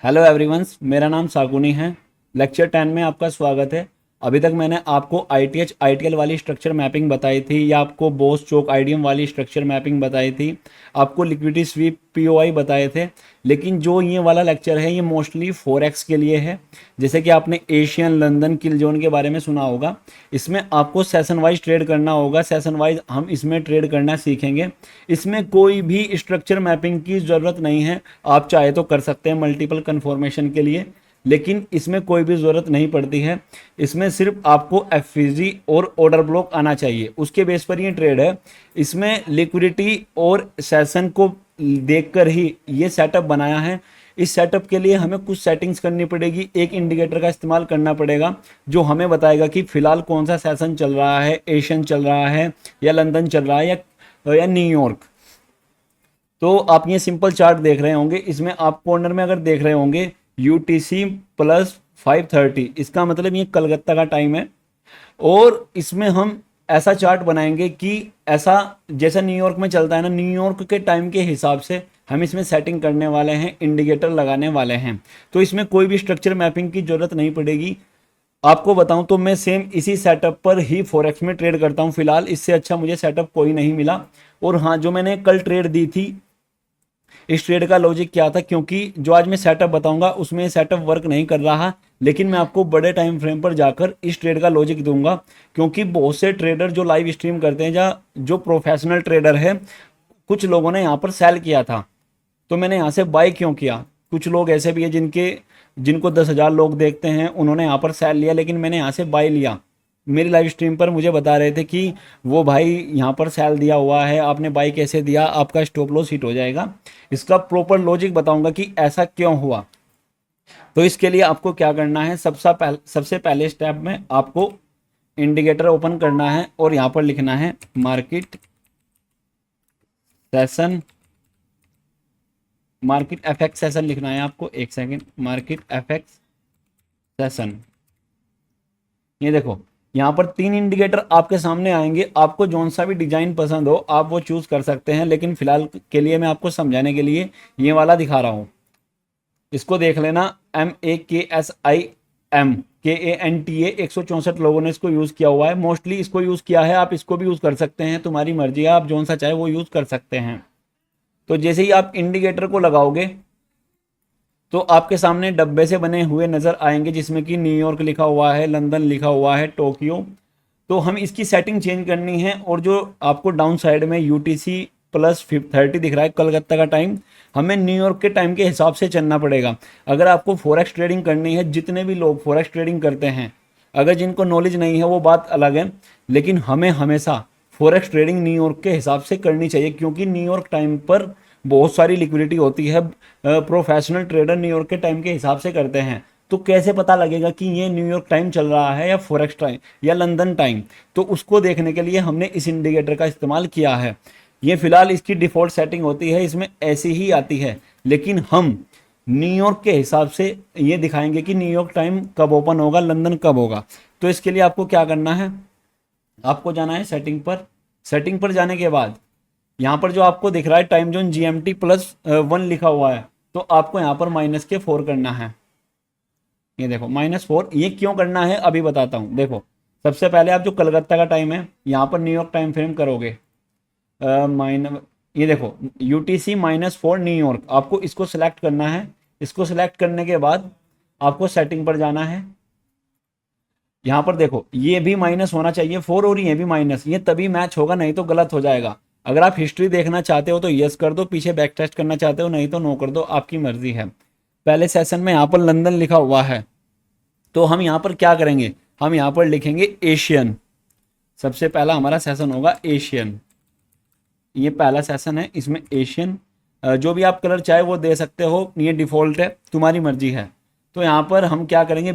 Hello everyone, मेरा नाम सागुनी है। लेक्चर 10 में आपका स्वागत है। अभी तक मैंने आपको आईटीएच आईटीएल वाली स्ट्रक्चर मैपिंग बताई थी या आपको बोस चोक आईडीएम वाली स्ट्रक्चर मैपिंग बताई थी, आपको लिक्विडिटी स्वीप पीओआई बताए थे। लेकिन जो ये वाला लेक्चर है ये मोस्टली फॉरेक्स के लिए है। जैसे कि आपने एशियन लंदन किल जोन के बारे में सुना होगा, इसमें आपको सेशन वाइज ट्रेड करना होगा। सेशन वाइज हम इसमें ट्रेड करना सीखेंगे। इसमें कोई भी स्ट्रक्चर मैपिंग की ज़रूरत नहीं है। आप चाहे तो कर सकते हैं मल्टीपल कन्फॉर्मेशन के लिए, लेकिन इसमें कोई भी ज़रूरत नहीं पड़ती है। इसमें सिर्फ आपको एफवीजी और ऑर्डर ब्लॉक आना चाहिए, उसके बेस पर ये ट्रेड है। इसमें लिक्विडिटी और सेशन को देखकर ही ये सेटअप बनाया है। इस सेटअप के लिए हमें कुछ सेटिंग्स करनी पड़ेगी। एक इंडिकेटर का इस्तेमाल करना पड़ेगा जो हमें बताएगा कि फिलहाल कौन सा सेशन चल रहा है, एशियन चल रहा है या लंदन चल रहा है या न्यूयॉर्क। तो आप ये सिंपल चार्ट देख रहे होंगे। इसमें आप कॉर्नर में अगर देख रहे होंगे यूटीसी प्लस 530, इसका मतलब ये कलकत्ता का टाइम है। और इसमें हम ऐसा चार्ट बनाएंगे कि ऐसा जैसा न्यूयॉर्क में चलता है ना, न्यूयॉर्क के टाइम के हिसाब से हम इसमें सेटिंग करने वाले हैं, इंडिकेटर लगाने वाले हैं। तो इसमें कोई भी स्ट्रक्चर मैपिंग की जरूरत नहीं पड़ेगी। आपको बताऊं तो मैं सेम इसी सेटअप पर ही फॉरेक्स में ट्रेड करता हूं। फिलहाल इससे अच्छा मुझे सेटअप कोई नहीं मिला। और हाँ, जो मैंने कल ट्रेड दी थी, इस ट्रेड का लॉजिक क्या था, क्योंकि जो आज मैं सेटअप बताऊंगा उसमें सेटअप वर्क नहीं कर रहा, लेकिन मैं आपको बड़े टाइम फ्रेम पर जाकर इस ट्रेड का लॉजिक दूंगा। क्योंकि बहुत से ट्रेडर जो लाइव स्ट्रीम करते हैं या जो प्रोफेशनल ट्रेडर है, कुछ लोगों ने यहाँ पर सेल किया था, तो मैंने यहाँ से बाय क्यों किया। कुछ लोग ऐसे भी है जिनको 10,000 लोग देखते हैं, उन्होंने यहाँ पर सेल लिया, लेकिन मैंने यहाँ से बाय लिया। मेरी लाइव स्ट्रीम पर मुझे बता रहे थे कि वो भाई यहाँ पर सेल दिया हुआ है, आपने बाय कैसे दिया, आपका स्टॉप लॉस हिट हो जाएगा। इसका प्रॉपर लॉजिक बताऊंगा कि ऐसा क्यों हुआ। तो इसके लिए आपको क्या करना है, सबसे पहले स्टेप में आपको इंडिकेटर ओपन करना है और यहाँ पर लिखना है market session, market FX session लिखना है आपको। एक सेकेंड, मार्केट एफएक्स सेशन। ये देखो, यहाँ पर 3 इंडिकेटर आपके सामने आएंगे। आपको जौन सा भी डिजाइन पसंद हो आप वो चूज कर सकते हैं, लेकिन फिलहाल के लिए मैं आपको समझाने के लिए ये वाला दिखा रहा हूँ। इसको देख लेना, MAKSIM KANTA 164 लोगों ने इसको यूज किया हुआ है। मोस्टली इसको यूज किया है, आप इसको भी यूज कर सकते हैं, तुम्हारी मर्जी है, आप जौन सा चाहे वो यूज कर सकते हैं। तो जैसे ही आप इंडिकेटर को लगाओगे तो आपके सामने डब्बे से बने हुए नजर आएंगे, जिसमें कि न्यूयॉर्क लिखा हुआ है, लंदन लिखा हुआ है, टोक्यो। तो हम इसकी सेटिंग चेंज करनी है। और जो आपको डाउन साइड में यूटीसी प्लस 30 दिख रहा है कलकत्ता का टाइम, हमें न्यूयॉर्क के टाइम के हिसाब से चलना पड़ेगा। अगर आपको फॉरेक्स ट्रेडिंग करनी है, जितने भी लोग फॉरेक्स ट्रेडिंग करते हैं, अगर जिनको नॉलेज नहीं है वो बात अलग है, लेकिन हमें हमेशा फॉरेक्स ट्रेडिंग न्यूयॉर्क के हिसाब से करनी चाहिए। क्योंकि न्यूयॉर्क टाइम पर बहुत सारी लिक्विडिटी होती है। प्रोफेशनल ट्रेडर न्यूयॉर्क के टाइम के हिसाब से करते हैं। तो कैसे पता लगेगा कि ये न्यूयॉर्क टाइम चल रहा है या फॉरेक्स टाइम या लंदन टाइम, तो उसको देखने के लिए हमने इस इंडिकेटर का इस्तेमाल किया है। ये फिलहाल इसकी डिफ़ॉल्ट सेटिंग होती है, इसमें ऐसी ही आती है, लेकिन हम न्यूयॉर्क के हिसाब से ये दिखाएंगे कि न्यूयॉर्क टाइम कब ओपन होगा, लंदन कब होगा। तो इसके लिए आपको क्या करना है, आपको जाना है सेटिंग पर। सेटिंग पर जाने के बाद यहाँ पर जो आपको दिख रहा है टाइम जोन GMT +1 लिखा हुआ है, तो आपको यहाँ पर -4 करना है। ये देखो -4, ये क्यों करना है अभी बताता हूँ। देखो, सबसे पहले आप जो कलकत्ता का टाइम है यहाँ पर न्यूयॉर्क टाइम फ्रेम करोगे, ये देखो UTC -4 न्यूयॉर्क, आपको इसको सिलेक्ट करना है। इसको सिलेक्ट करने के बाद आपको सेटिंग पर जाना है। यहाँ पर देखो ये भी माइनस होना चाहिए 4 और ये भी माइनस, ये तभी मैच होगा, नहीं तो गलत हो जाएगा। अगर आप हिस्ट्री देखना चाहते हो तो यस कर दो, पीछे बैक टेस्ट करना चाहते हो नहीं तो नो कर दो, आपकी मर्जी है। पहले सेशन में यहाँ पर लंदन लिखा हुआ है, तो हम यहाँ पर क्या करेंगे, हम यहाँ पर लिखेंगे एशियन। सबसे पहला हमारा सेशन होगा एशियन। ये पहला सेशन है, इसमें एशियन। जो भी आप कलर चाहे वो दे सकते हो, ये डिफ़ॉल्ट है, तुम्हारी मर्जी है। तो यहाँ पर हम क्या करेंगे,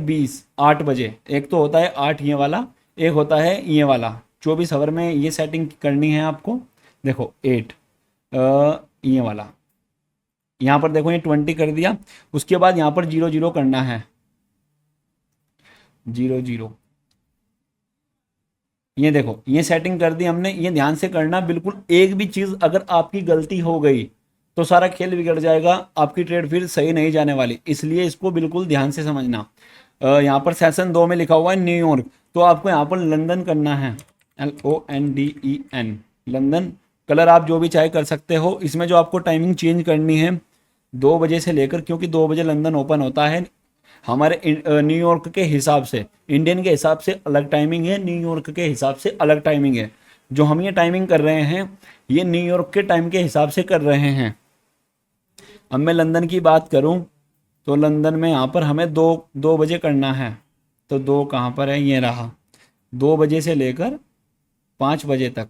8 बजे। एक तो होता है 8 ये वाला, एक होता है ये वाला। 24 आवर में ये सेटिंग करनी है आपको। देखो 8 ये वाला, यहाँ पर देखो ये 20 कर दिया। उसके बाद यहाँ पर 00 करना है, 00। ये देखो ये सेटिंग कर दी हमने। ये ध्यान से करना, बिल्कुल एक भी चीज़ अगर आपकी गलती हो गई तो सारा खेल बिगड़ जाएगा, आपकी ट्रेड फिर सही नहीं जाने वाली। इसलिए इसको बिल्कुल ध्यान से समझना। यहाँ पर सेशन 2 में लिखा हुआ है न्यूयॉर्क, तो आपको यहाँ पर लंदन करना है, LONDEN, लंदन। कलर आप जो भी चाहे कर सकते हो। इसमें जो आपको टाइमिंग चेंज करनी है 2 बजे से लेकर, क्योंकि 2 बजे लंदन ओपन होता है हमारे न्यूयॉर्क के हिसाब से। इंडियन के हिसाब से अलग टाइमिंग है, न्यूयॉर्क के हिसाब से अलग टाइमिंग है। जो हम ये टाइमिंग कर रहे हैं ये न्यूयॉर्क के टाइम के हिसाब से कर रहे हैं। अब मैं लंदन की बात करूं तो लंदन में यहाँ पर हमें 2 बजे करना है। तो 2 कहाँ पर है, ये रहा। 2 बजे से लेकर 5 बजे तक,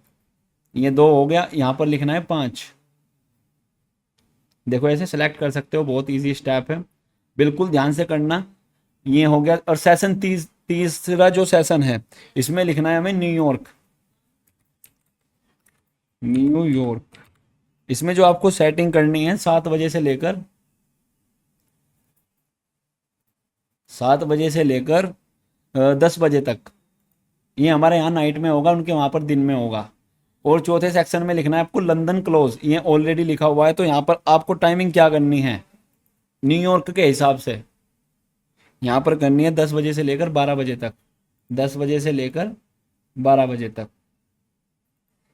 ये 2 हो गया। यहाँ पर लिखना है 5। देखो ऐसे सेलेक्ट कर सकते हो, बहुत इजी स्टेप है, बिल्कुल ध्यान से करना। ये हो गया। और सेशन तीसरा जो सेशन है इसमें लिखना है हमें न्यूयॉर्क। न्यूयॉर्क इसमें जो आपको सेटिंग करनी है 7 बजे से लेकर 10 बजे तक। ये हमारे यहाँ नाइट में होगा, उनके वहाँ पर दिन में होगा। और चौथे सेक्शन में लिखना है आपको लंदन क्लोज। ये ऑलरेडी लिखा हुआ है, तो यहाँ पर आपको टाइमिंग क्या करनी है न्यूयॉर्क के हिसाब से। यहाँ पर करनी है 10 बजे से लेकर 12 बजे तक, 10 बजे से लेकर 12 बजे तक।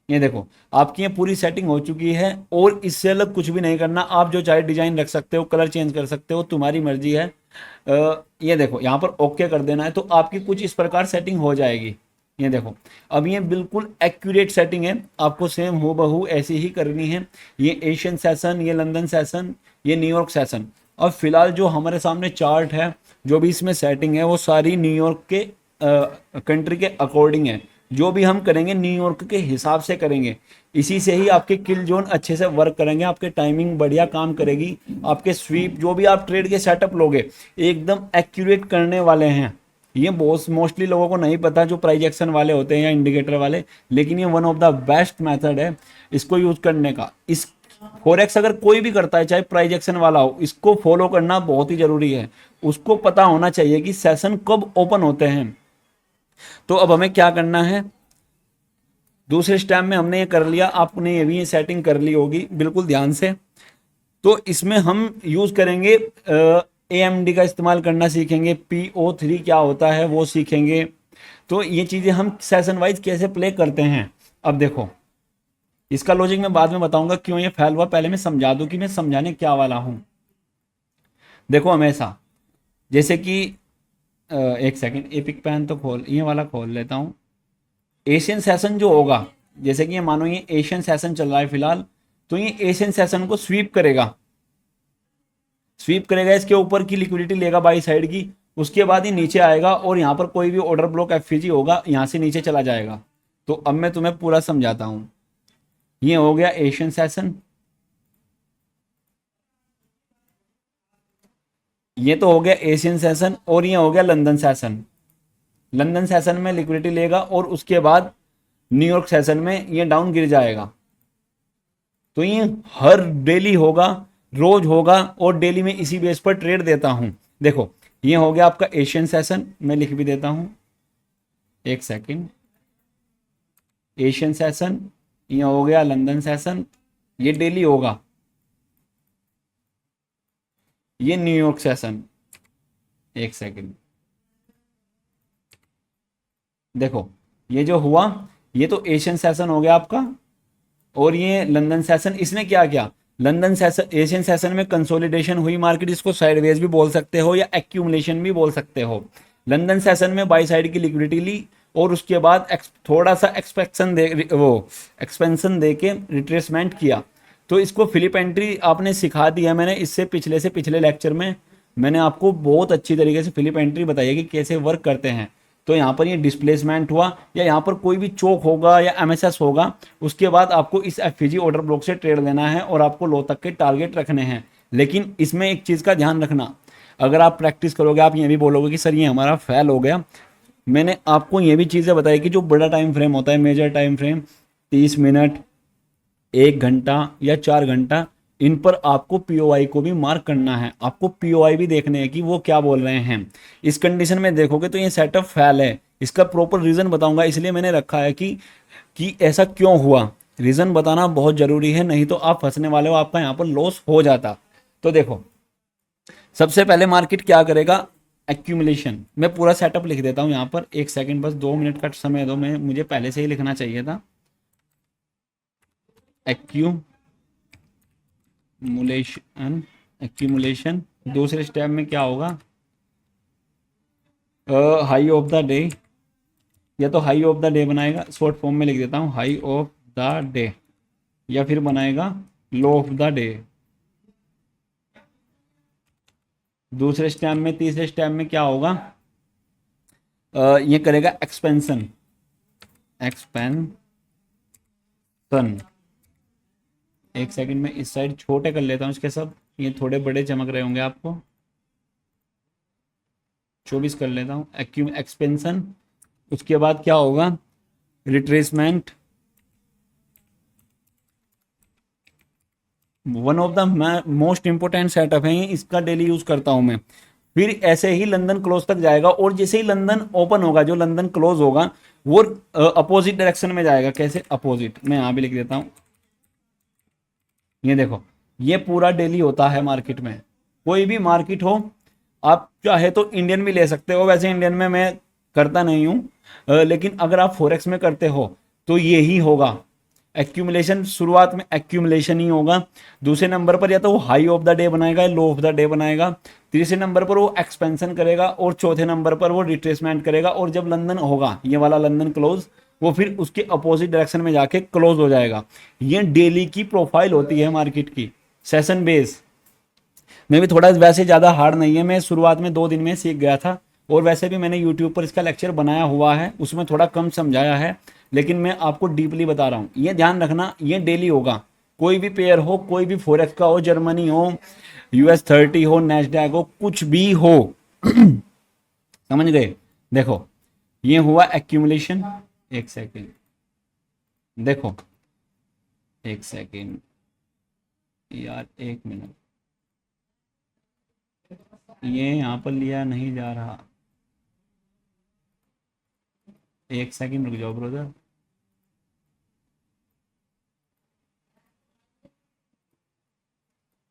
ये देखो आपकी ये पूरी सेटिंग हो चुकी है, और इससे अलग कुछ भी नहीं करना। आप जो चाहे डिजाइन रख सकते हो, कलर चेंज कर सकते हो, तुम्हारी मर्जी है। ये देखो यहाँ पर ओके कर देना है, तो आपकी कुछ इस प्रकार सेटिंग हो जाएगी। ये देखो अब ये बिल्कुल एक्यूरेट सेटिंग है, आपको सेम हूबहू ऐसी ही करनी है। ये एशियन सेशन, ये लंदन सेशन, ये न्यूयॉर्क सेशन। अब फिलहाल जो हमारे सामने चार्ट है, जो भी इसमें सेटिंग है वो सारी न्यूयॉर्क के कंट्री के अकॉर्डिंग है। जो भी हम करेंगे न्यूयॉर्क के हिसाब से करेंगे, इसी से ही आपके किल जोन अच्छे से वर्क करेंगे, आपके टाइमिंग बढ़िया काम करेगी, आपके स्वीप जो भी आप ट्रेड के सेटअप लोगे एकदम एक्यूरेट करने वाले हैं। ये बहुत मोस्टली लोगों को नहीं पता, जो प्राइस एक्शन वाले होते हैं या इंडिकेटर वाले, लेकिन ये one of the best method है इसको यूज करने का। इस फॉरेक्स अगर कोई भी करता है, चाहे प्राइस एक्शन वाला हो, इसको फॉलो करना बहुत ही जरूरी है। उसको पता होना चाहिए कि सेशन कब ओपन होते हैं। तो अब हमें क्या करना है, दूसरे स्टेप में हमने ये कर लिया, आपने ये भी सेटिंग कर ली होगी बिल्कुल ध्यान से। तो इसमें हम यूज करेंगे AMD का इस्तेमाल करना सीखेंगे, PO3 क्या होता है वो सीखेंगे। तो ये चीज़ें हम सेशन वाइज कैसे प्ले करते हैं। अब देखो इसका लॉजिक मैं बाद में बताऊंगा क्यों ये फेल हुआ, पहले मैं समझा दूं कि मैं समझाने क्या वाला हूं। देखो हमेशा जैसे कि एक सेकंड, एपिक पैन तो खोल, ये वाला खोल लेता हूं। एशियन सेशन जो होगा, जैसे कि ये मानो ये एशियन सेशन चल रहा है फिलहाल, तो ये एशियन सेशन को स्वीप करेगा, इसके ऊपर की लिक्विडिटी लेगा बाई साइड की। उसके बाद ही नीचे आएगा और यहाँ पर कोई भी ऑर्डर ब्लॉक FVG होगा, यहाँ से नीचे चला जाएगा। तो अब मैं तुम्हें पूरा समझाता हूं। ये हो गया एशियन सेशन, ये तो हो गया एशियन सेशन, और ये हो गया लंदन सेशन। लंदन सेशन में लिक्विडिटी लेगा और उसके बाद न्यूयॉर्क सेशन में ये डाउन गिर जाएगा। तो ये हर डेली होगा, रोज होगा, और डेली में इसी बेस पर ट्रेड देता हूं। देखो ये हो गया आपका एशियन सेशन, मैं लिख भी देता हूं, एक सेकंड। एशियन सेशन, ये हो गया लंदन सेशन, ये डेली होगा। ये न्यूयॉर्क सेशन, एक सेकंड। देखो ये जो हुआ ये तो एशियन सेशन हो गया आपका, और ये लंदन सेशन। इसने क्या किया, लंदन सेशन एशियन सेशन में कंसोलिडेशन हुई मार्केट, इसको साइडवेज भी बोल सकते हो या एक्यूमुलेशन भी बोल सकते हो। लंदन सेशन में बाई साइड की लिक्विडिटी ली और उसके बाद थोड़ा सा एक्सपेंशन दे के रिट्रेसमेंट किया। तो इसको फ्लिप एंट्री आपने सिखा दिया मैंने, इससे पिछले लेक्चर में मैंने आपको बहुत अच्छी तरीके से फ्लिप एंट्री बताई है कि कैसे वर्क करते हैं। तो यहाँ पर ये डिस्प्लेसमेंट हुआ या यहाँ पर कोई भी चोक होगा या MSS होगा, उसके बाद आपको इस FVG ऑर्डर ब्लॉक से ट्रेड लेना है और आपको लो तक के टारगेट रखने हैं। लेकिन इसमें एक चीज़ का ध्यान रखना, अगर आप प्रैक्टिस करोगे आप ये भी बोलोगे कि सर ये हमारा फेल हो गया। मैंने आपको ये भी चीज़ें बताई कि जो बड़ा टाइम फ्रेम होता है, मेजर टाइम फ्रेम 30 मिनट, 1 घंटा या 4 घंटा, इन पर आपको POI को भी मार्क करना है। आपको POI भी देखने हैं कि वो क्या बोल रहे हैं। इस कंडीशन में देखोगे तो ये सेटअप फेल है। इसका प्रॉपर रीज़न बताऊंगा, इसलिए मैंने रखा है कि ऐसा क्यों हुआ। रीज़न बताना बहुत ज़रूरी है, नहीं तो आप फंसने वाले हो, आपका यहाँ पर लॉस हो जाता। तो देखो, सबसे पहले मार्केट क्या करेगा, एक्यूमुलेशन। मैं पूरा सेटअप लिख देता हूँ यहाँ पर, एक सेकंड बस, 2 मिनट का समय दो, मैं मुझे पहले से ही लिखना चाहिए था। Accumulation, accumulation. दूसरे स्टेप में क्या होगा, हाई ऑफ द डे, या तो हाई ऑफ द डे बनाएगा, शॉर्ट फॉर्म में लिख देता हूँ हाई ऑफ द डे, या फिर बनाएगा लो ऑफ द डे। दूसरे स्टेप में, तीसरे स्टेप में क्या होगा, ये करेगा एक्सपेंशन, एक्सपेंशन। एक सेकंड में इस साइड छोटे कर लेता हूँ इसके सब, ये थोड़े बड़े चमक रहे होंगे आपको, 24 कर लेता हूँ, एक्सपेंशन। उसके बाद क्या होगा, retracement. One of the most important setup है ये, इसका डेली यूज करता हूं मैं। फिर ऐसे ही लंदन क्लोज तक जाएगा, और जैसे ही लंदन ओपन होगा, जो लंदन क्लोज होगा वो अपोजिट डायरेक्शन में जाएगा। कैसे अपोजिट, मैं यहां भी लिख देता हूं। ये देखो, ये पूरा डेली होता है मार्केट में, कोई भी मार्केट हो। आप चाहे तो इंडियन भी ले सकते हो, वैसे इंडियन में मैं करता नहीं हूं, लेकिन अगर आप फॉरेक्स में करते हो तो ये ही होगा। एक्यूमुलेशन, शुरुआत में एक्यूमुलेशन ही होगा। दूसरे नंबर पर या तो वो हाई ऑफ द डे बनाएगा, लो ऑफ द डे बनाएगा। तीसरे नंबर पर वो एक्सपेंशन करेगा, और चौथे नंबर पर वो रिट्रेसमेंट करेगा। और जब लंदन होगा, ये वाला लंदन क्लोज, वो फिर उसके अपोजिट डायरेक्शन में जाके क्लोज हो जाएगा। ये डेली की प्रोफाइल होती है मार्केट की, सेशन बेस में भी। थोड़ा वैसे ज़्यादा हार्ड नहीं है, मैं शुरुआत में 2 दिन में सीख गया था, और वैसे भी मैंने यूट्यूब पर इसका लेक्चर बनाया हुआ है, उसमें थोड़ा कम समझाया है, लेकिन मैं आपको डीपली बता रहा हूँ। ये ध्यान रखना, ये डेली होगा। कोई भी पेयर हो, कोई भी फॉरेक्स का हो, जर्मनी हो, US 30 हो, नैस्डैक हो, कुछ भी हो समझ गए। देखो, ये हुआ एक्यूमुलेशन। एक सेकेंड, देखो, एक सेकेंड यार, 1 मिनट, ये यहाँ पर लिया नहीं जा रहा, एक सेकंड रुक जाओ ब्रदर।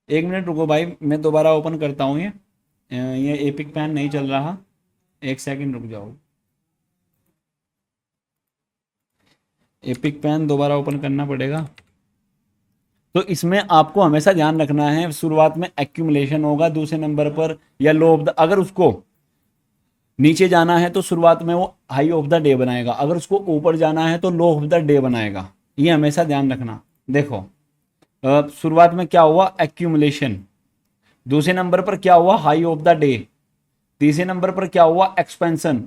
एक मिनट रुको भाई, मैं दोबारा ओपन करता हूँ ये एपिक पैन नहीं चल रहा, एक सेकंड रुक जाओ। एपिक पैन दोबारा ओपन करना पड़ेगा। तो इसमें आपको हमेशा ध्यान रखना है, शुरुआत में एक्यूमुलेशन होगा, दूसरे नंबर पर या लो ऑफ द, अगर उसको नीचे जाना है तो शुरुआत में वो हाई ऑफ द डे बनाएगा, अगर उसको ऊपर जाना है तो लो ऑफ द डे बनाएगा। ये हमेशा ध्यान रखना। देखो, शुरुआत में क्या हुआ, एक्यूमुलेशन। दूसरे नंबर पर क्या हुआ, हाई ऑफ द डे। तीसरे नंबर पर क्या हुआ, एक्सपेंशन।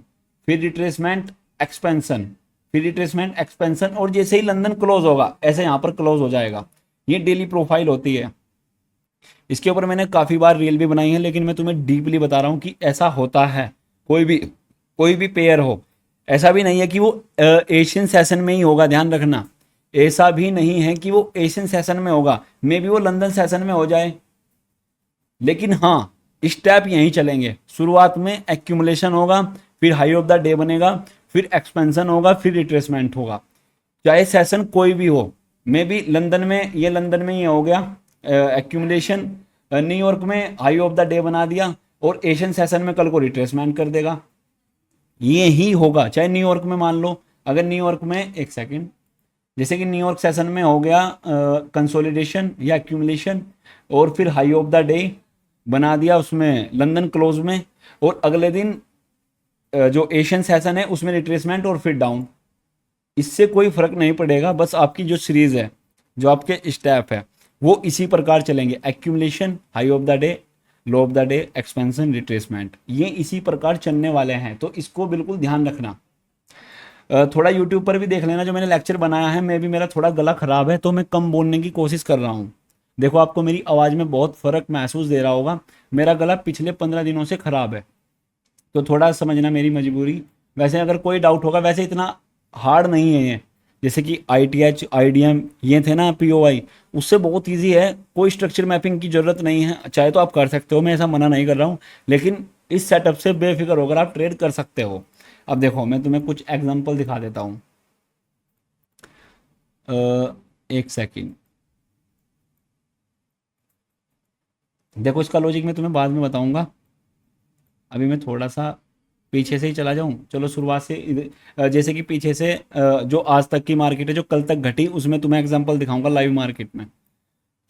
फिर रिट्रेसमेंट, एक्सपेंशन, फिर रिट्रेसमेंट, एक्सपेंशन, और जैसे ही लंदन क्लोज होगा, ऐसे यहां पर क्लोज हो जाएगा। ये डेली प्रोफाइल होती है। इसके ऊपर मैंने काफ़ी बार रील भी बनाई है, लेकिन मैं तुम्हें डीपली बता रहा हूँ कि ऐसा होता है। कोई भी पेयर हो, ऐसा भी नहीं है कि वो एशियन सेशन में ही होगा, ध्यान रखना। ऐसा भी नहीं है कि वो एशियन सेशन में होगा, मे भी वो लंदन सेशन में हो जाए, लेकिन हाँ, स्टेप यहीं चलेंगे। शुरुआत में एक्यूमुलेशन होगा, फिर हाई ऑफ द डे बनेगा, फिर एक्सपेंशन होगा, फिर रिट्रेसमेंट होगा। चाहे सेशन कोई भी हो, मे बी लंदन में, ये लंदन में ही हो गया एक्यूमुलेशन, न्यूयॉर्क में हाई ऑफ द डे बना दिया, और एशियन सेशन में कल को रिट्रेसमेंट कर देगा। ये ही होगा, चाहे न्यूयॉर्क में मान लो, अगर न्यूयॉर्क में, एक सेकेंड, जैसे कि न्यूयॉर्क सेशन में हो गया कंसोलिडेशन या एक्यूमुलेशन, और फिर हाई ऑफ द डे बना दिया उसमें लंदन क्लोज में, और अगले दिन जो एशियन सेशन है उसमें रिट्रेसमेंट और फिर डाउन। इससे कोई फर्क नहीं पड़ेगा, बस आपकी जो सीरीज है, जो आपके स्टेप है, वो इसी प्रकार चलेंगे। Accumulation, high of the day, low of the day, expansion, retracement, ये इसी प्रकार चलने वाले हैं। तो इसको बिल्कुल ध्यान रखना। थोड़ा यूट्यूब पर भी देख लेना जो मैंने लेक्चर बनाया है। मैं भी, मेरा थोड़ा गला खराब है तो मैं कम बोलने की कोशिश कर रहा हूँ। देखो, आपको मेरी आवाज़ में बहुत फ़र्क महसूस दे रहा होगा। मेरा गला पिछले 15 दिनों से ख़राब है, तो थोड़ा समझना मेरी मजबूरी। वैसे अगर कोई डाउट होगा, वैसे इतना हार्ड नहीं है ये, जैसे कि ITH, IDM ये थे ना, POI, उससे बहुत ईजी है। कोई स्ट्रक्चर मैपिंग की ज़रूरत नहीं है, चाहे तो आप कर सकते हो, मैं ऐसा मना नहीं कर रहा हूँ, लेकिन इस सेटअप से बेफिक्र होकर आप ट्रेड कर सकते हो। अब देखो, मैं तुम्हें कुछ एग्जांपल दिखा देता हूँ। एक सेकंड, देखो इसका लॉजिक मैं तुम्हें बाद में बताऊंगा, अभी मैं थोड़ा सा पीछे से ही चला जाऊं। चलो शुरुआत से जैसे कि पीछे से जो आज तक की मार्केट है जो कल तक घटी उसमें तुम्हें एग्जांपल दिखाऊंगा लाइव मार्केट में।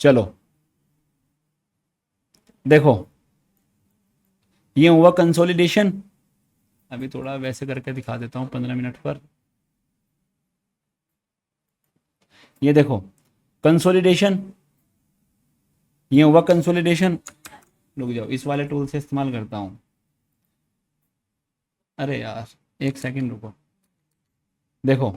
चलो देखो ये हुआ कंसोलिडेशन, अभी थोड़ा वैसे करके दिखा देता हूँ 15 मिनट पर। ये देखो कंसोलिडेशन, ये हुआ कंसोलिडेशन। रुक जाओ इस वाले टूल से इस्तेमाल करता हूँ, अरे यार एक सेकंड रुको, देखो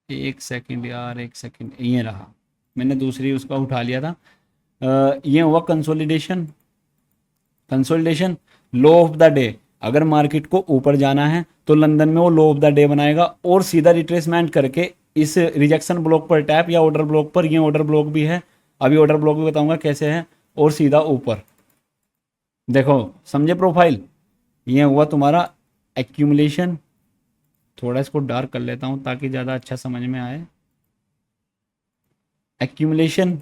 एक सेकंड यार, एक सेकंड, ये रहा, मैंने दूसरी उसका उठा लिया था। ये हुआ consolidation, consolidation low of the day, अगर मार्केट को ऊपर जाना है तो लंदन में वो लो ऑफ द डे बनाएगा और सीधा रिट्रेसमेंट करके इस रिजेक्शन ब्लॉक पर टैप या ऑर्डर ब्लॉक पर, ये ऑर्डर ब्लॉक भी है, अभी ऑर्डर ब्लॉक भी बताऊंगा कैसे है, और सीधा ऊपर। देखो समझे प्रोफाइल, ये हुआ तुम्हारा एक्यूमुलेशन। थोड़ा इसको डार्क कर लेता हूं ताकि ज़्यादा अच्छा समझ में आए। Accumulation,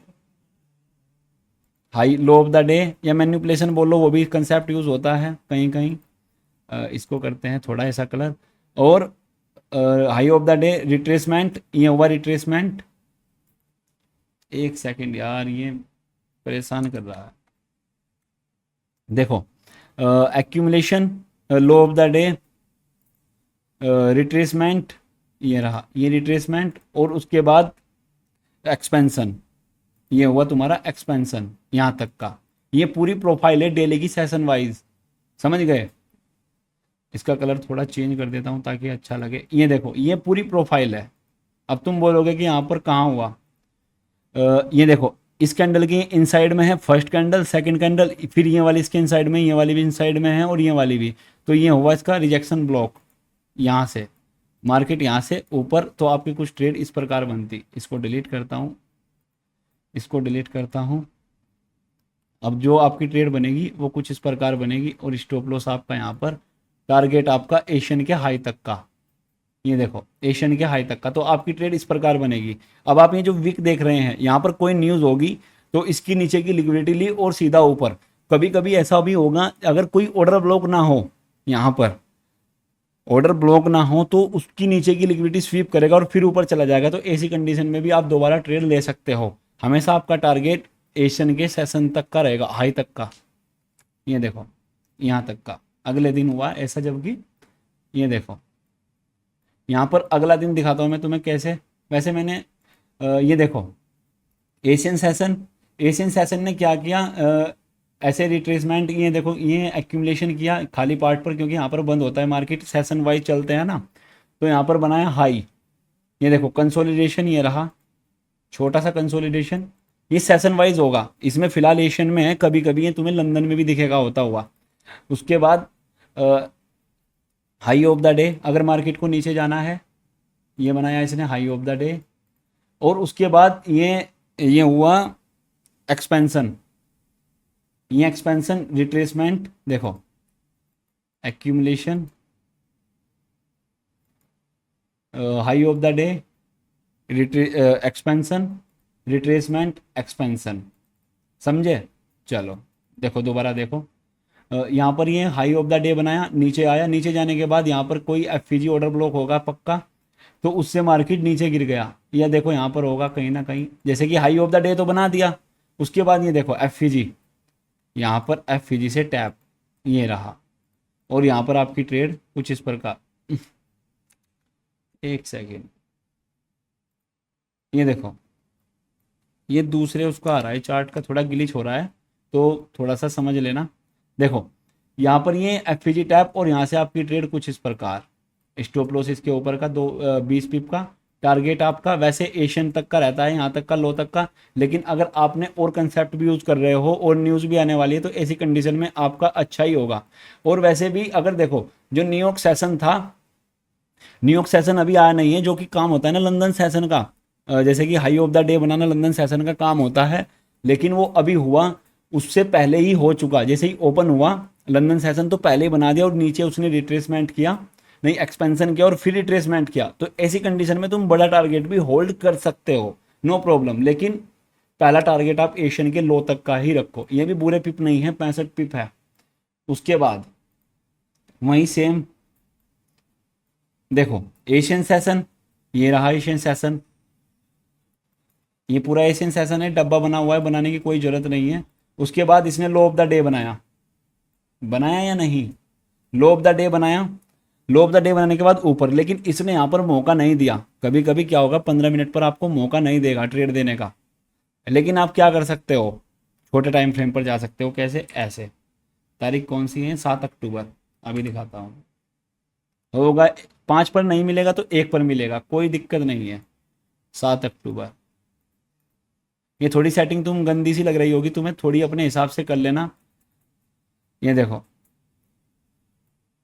high low of the day या मैनिपुलेशन बोलो, वो भी कंसेप्ट यूज़ होता है कहीं कहीं। इसको करते हैं थोड़ा ऐसा कलर, और high of the day retracement, ये हुआ रिट्रेसमेंट। एक सेकंड यार ये परेशान कर रहा है, देखो accumulation, low of the day, retracement, ये रहा ये रिट्रेसमेंट, और उसके बाद एक्सपेंशन, ये हुआ तुम्हारा एक्सपेंशन यहाँ तक का। ये पूरी प्रोफाइल है डेली की सेशन वाइज, समझ गए। इसका कलर थोड़ा चेंज कर देता हूँ ताकि अच्छा लगे। ये देखो ये पूरी प्रोफाइल है। अब तुम बोलोगे कि यहाँ पर कहाँ हुआ, ये देखो इस कैंडल की इनसाइड में है फर्स्ट कैंडल, सेकंड कैंडल, फिर ये वाली इसके इनसाइड में, ये वाली भी इनसाइड में है, और ये वाली भी। तो ये हुआ इसका रिजेक्शन ब्लॉक, यहाँ से मार्केट यहाँ से ऊपर, तो आपकी कुछ ट्रेड इस प्रकार बनती। इसको डिलीट करता हूँ, इसको डिलीट करता हूँ। अब जो आपकी ट्रेड बनेगी वो कुछ इस प्रकार बनेगी, और स्टॉप लॉस आपका यहाँ पर, टारगेट आपका एशियन के हाई तक का, ये देखो एशियन के हाई तक का, तो आपकी ट्रेड इस प्रकार बनेगी। अब आप ये जो विक देख रहे हैं यहाँ पर कोई न्यूज़ होगी तो इसकी नीचे की लिक्विडिटी ली और सीधा ऊपर। कभी कभी ऐसा भी होगा अगर कोई ऑर्डर ब्लॉक ना हो, यहाँ पर ऑर्डर ब्लॉक ना हो तो उसकी नीचे की लिक्विडिटी स्वीप करेगा और फिर ऊपर चला जाएगा। तो ऐसी कंडीशन में भी आप दोबारा ट्रेड ले सकते हो। हमेशा आपका टारगेट एशियन के सेशन तक का रहेगा, हाई तक का। ये देखो यहाँ तक का अगले दिन हुआ ऐसा, जबकि ये देखो यहाँ पर अगला दिन दिखाता हूँ मैं तुम्हें कैसे। वैसे मैंने ये देखो एशियन सेशन, एशियन सेशन ने क्या किया, ऐसे रिट्रेसमेंट, ये देखो ये एक्यूमुलेशन किया खाली पार्ट पर, क्योंकि यहाँ पर बंद होता है मार्केट, सेशन वाइज चलते हैं ना। तो यहाँ पर बनाया हाई, ये देखो कंसोलिडेशन, ये रहा छोटा सा कंसोलिडेशन। ये सेशन वाइज होगा, इसमें फिलहाल एशियन में है, कभी कभी ये तुम्हें लंदन में भी दिखेगा होता हुआ। उसके बाद हाई ऑफ द डे, अगर मार्केट को नीचे जाना है, ये बनाया इसने हाई ऑफ द डे। और उसके बाद ये हुआ एक्सपेंशन, ये एक्सपेंशन रिट्रेसमेंट, देखो accumulation, high of the day, expansion, retracement, expansion, समझे। चलो देखो दोबारा देखो, यहाँ पर ये हाई ऑफ द डे बनाया, नीचे आया, नीचे जाने के बाद यहाँ पर कोई एफपीजी ऑर्डर ब्लॉक होगा पक्का, तो उससे मार्केट नीचे गिर गया। या देखो यहाँ पर होगा कहीं ना कहीं, जैसे कि हाई ऑफ द डे तो बना दिया, उसके बाद ये देखो एफपीजी, यहाँ पर एफपीजी से टैप, ये रहा, और यहाँ पर आपकी ट्रेड कुछ इस प्रकार। एक सेकेंड, ये देखो ये दूसरे उसका आ रहा है, चार्ट का थोड़ा ग्लिच हो रहा है तो थोड़ा सा समझ लेना। देखो यहाँ पर ये एफपीजी टैप, और यहाँ से आपकी ट्रेड कुछ इस प्रकार, स्टॉप लॉस इसके ऊपर का 20 पिप का, टारगेट आपका वैसे एशियन तक का रहता है, यहाँ तक का, लो तक का। लेकिन अगर आपने और कंसेप्ट भी यूज़ कर रहे हो और न्यूज़ भी आने वाली है तो ऐसी कंडीशन में आपका अच्छा ही होगा। और वैसे भी अगर देखो जो न्यूयॉर्क सेशन था, न्यूयॉर्क सेशन अभी आया नहीं है, जो कि काम होता है ना लंदन सेशन का, जैसे कि high of the day banana London session का काम होता है, लेकिन वो अभी हुआ उससे पहले ही हो चुका। जैसे ही ओपन हुआ लंदन सेशन तो पहले ही बना दिया, और नीचे उसने रिट्रेसमेंट किया, नहीं एक्सपेंशन किया और फिर रिट्रेसमेंट किया, तो ऐसी कंडीशन में तुम बड़ा टारगेट भी होल्ड कर सकते हो, नो प्रॉब्लम। लेकिन पहला टारगेट आप एशियन के लो तक का ही रखो, ये भी बुरे पिप नहीं है, 65 पिप है। उसके बाद वहीं सेम देखो एशियन सेशन, ये रहा एशियन सेशन, ये पूरा एशियन सेशन है, डब्बा बना हुआ है, बनाने की कोई ज़रूरत नहीं है। उसके बाद इसने लो ऑफ द डे बनाया, बनाया या नहीं, लो ऑफ द डे बनाया, लो ऑफ द डे बनाने के बाद ऊपर, लेकिन इसने यहाँ पर मौका नहीं दिया। कभी कभी क्या होगा 15 मिनट पर आपको मौका नहीं देगा ट्रेड देने का, लेकिन आप क्या कर सकते हो, छोटे टाइम फ्रेम पर जा सकते हो। कैसे, ऐसे, तारीख कौन सी है, 7 अक्टूबर, अभी दिखाता हूँ। होगा 5 पर नहीं मिलेगा तो 1 पर मिलेगा, कोई दिक्कत नहीं है। 7 अक्टूबर, ये थोड़ी सेटिंग तुम गंदी सी लग रही होगी तुम्हें, थोड़ी अपने हिसाब से कर लेना। ये देखो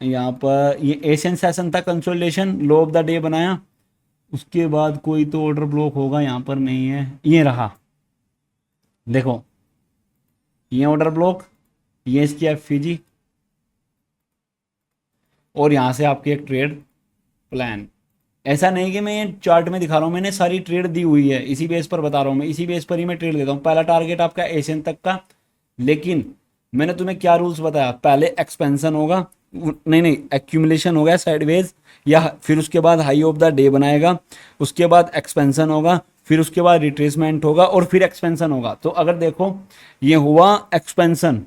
यहाँ पर ये एशियन सेशन था, consolidation, low of the day बनाया। उसके बाद कोई तो ऑर्डर ब्लॉक होगा, यहाँ पर नहीं है, ये रहा, देखो ये ऑर्डर ब्लॉक, ये इसकी एफईजी, और यहाँ से आपकी एक ट्रेड प्लान। ऐसा नहीं कि मैं ये चार्ट में दिखा रहा हूँ, मैंने सारी ट्रेड दी हुई है, इसी बेस पर बता रहा हूँ मैं, इसी बेस पर ही मैं ट्रेड देता हूँ। पहला टारगेट आपका एशियन तक का, लेकिन मैंने तुम्हें क्या रूल्स बताया, पहले एक्सपेंशन होगा, नहीं एक्यूमुलेशन हो गया साइडवेज, या फिर उसके बाद हाई ऑफ द डे बनाएगा, उसके बाद एक्सपेंशन होगा, फिर उसके बाद रिट्रेसमेंट होगा, और फिर एक्सपेंशन होगा। तो अगर देखो ये हुआ एक्सपेंशन,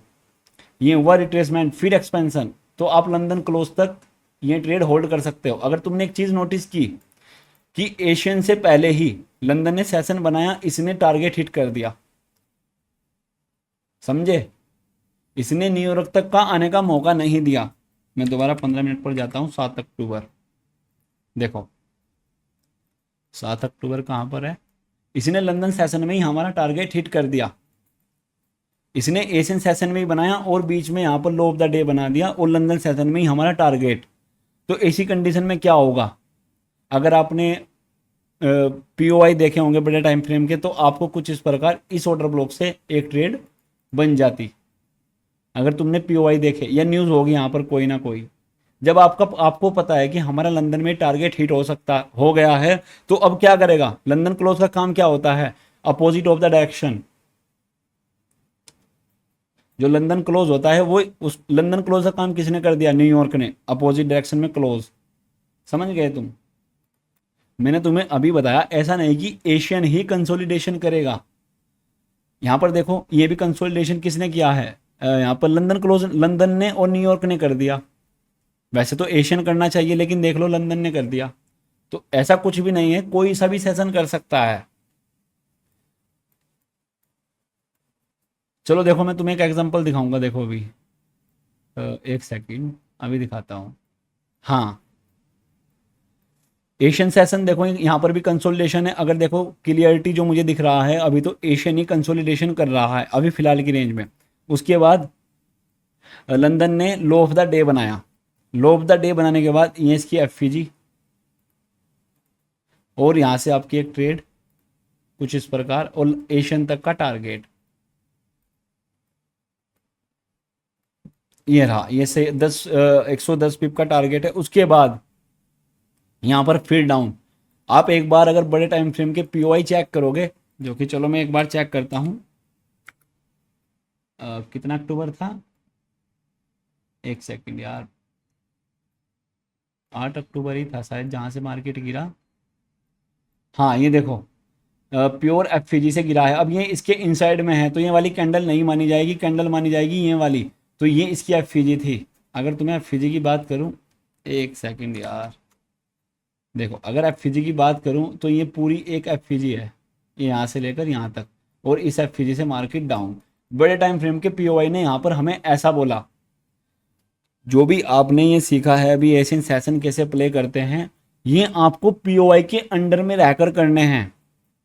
ये हुआ रिट्रेसमेंट, फिर एक्सपेंशन, तो आप लंदन क्लोज तक ये ट्रेड होल्ड कर सकते हो। अगर तुमने एक चीज़ नोटिस की कि एशियन से पहले ही लंदन ने सेशन बनाया, इसने टारगेट हिट कर दिया, समझे, इसने न्यूयॉर्क तक का आने का मौका नहीं दिया। मैं दोबारा 15 मिनट पर जाता हूँ, 7 अक्टूबर, देखो 7 अक्टूबर कहाँ पर है, इसने लंदन सेशन में ही हमारा टारगेट हिट कर दिया, इसने एशियन सेशन में ही बनाया और बीच में यहाँ पर लो ऑफ द डे बना दिया, और लंदन सेशन में ही हमारा टारगेट। तो ऐसी कंडीशन में क्या होगा, अगर आपने पीओआई देखे होंगे बड़े टाइम फ्रेम के, तो आपको कुछ इस प्रकार इस ऑर्डर ब्लॉक से एक ट्रेड बन जाती, अगर तुमने पीओआई देखे, या न्यूज़ होगी यहाँ पर कोई ना कोई। जब आपको पता है कि हमारा लंदन में टारगेट हिट हो गया है, तो अब क्या करेगा, लंदन क्लोज का काम क्या होता है, अपोजिट ऑफ द डायरेक्शन। जो लंदन क्लोज होता है वो, उस लंदन क्लोज का काम किसने कर दिया, न्यूयॉर्क ने, अपोजिट डायरेक्शन में क्लोज। समझ गए तुम, मैंने तुम्हें अभी बताया, ऐसा नहीं कि एशियन ही कंसोलिडेशन करेगा। यहां पर देखो ये भी कंसोलिडेशन किसने किया है, यहाँ पर लंदन क्लोज, लंदन ने और न्यूयॉर्क ने कर दिया। वैसे तो एशियन करना चाहिए, लेकिन देख लो लंदन ने कर दिया। तो ऐसा कुछ भी नहीं है, कोई सा भी सेशन कर सकता है। चलो देखो मैं तुम्हें एक एग्जांपल दिखाऊंगा, देखो अभी एक सेकंड, अभी दिखाता हूँ। हाँ एशियन सेशन देखो, यहाँ पर भी कंसोलिडेशन है। अगर देखो क्लियरिटी जो मुझे दिख रहा है, अभी तो एशियन ही कंसोलिडेशन कर रहा है अभी फिलहाल की रेंज में। उसके बाद लंदन ने लो ऑफ द डे बनाया, लो ऑफ द डे बनाने के बाद ये इसकी एफईजी, और यहाँ से आपकी एक ट्रेड कुछ इस प्रकार, और एशियन तक का टारगेट ये रहा, ये से 110 पिप का टारगेट है। उसके बाद यहाँ पर फिर डाउन। आप एक बार अगर बड़े टाइम फ्रेम के पीओआई चेक करोगे, जो कि चलो मैं एक बार चेक करता हूँ, कितना अक्टूबर था, एक सेकंड यार, 8 अक्टूबर ही था शायद जहाँ से मार्केट गिरा। हाँ ये देखो प्योर एफईजी से गिरा है। अब ये इसके इनसाइड में है, तो ये वाली कैंडल नहीं मानी जाएगी, कैंडल मानी जाएगी ये वाली। तो ये इसकी एफईजी थी। अगर तुम्हें एफईजी की बात करूँ, एक सेकंड यार, देखो अगर एफईजी की बात करूँ तो ये पूरी एक एफईजी है, ये यहाँ से लेकर यहाँ तक, और इस एफईजी से मार्केट डाउन। बड़े टाइम फ्रेम के पीओआई ने यहाँ पर हमें ऐसा बोला। जो भी आपने ये सीखा है अभी एशियन सेशन कैसे प्ले करते हैं, ये आपको पीओआई के अंडर में रहकर करने हैं।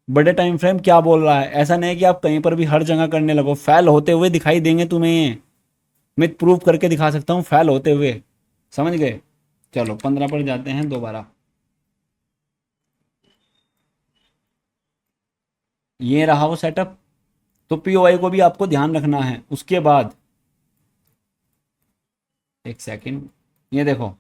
बड़े टाइम फ्रेम क्या बोल रहा है, ऐसा नहीं है कि आप कहीं पर भी हर जगह करने लगो, फेल होते हुए दिखाई देंगे तुम्हें, ये मैं प्रूव करके दिखा सकता हूँ फेल होते हुए। समझ गए। चलो 15 पर जाते हैं दोबारा। ये रहा वो सेटअप। तो पीओआई को भी आपको ध्यान रखना है। उसके बाद एक सेकंड, ये देखो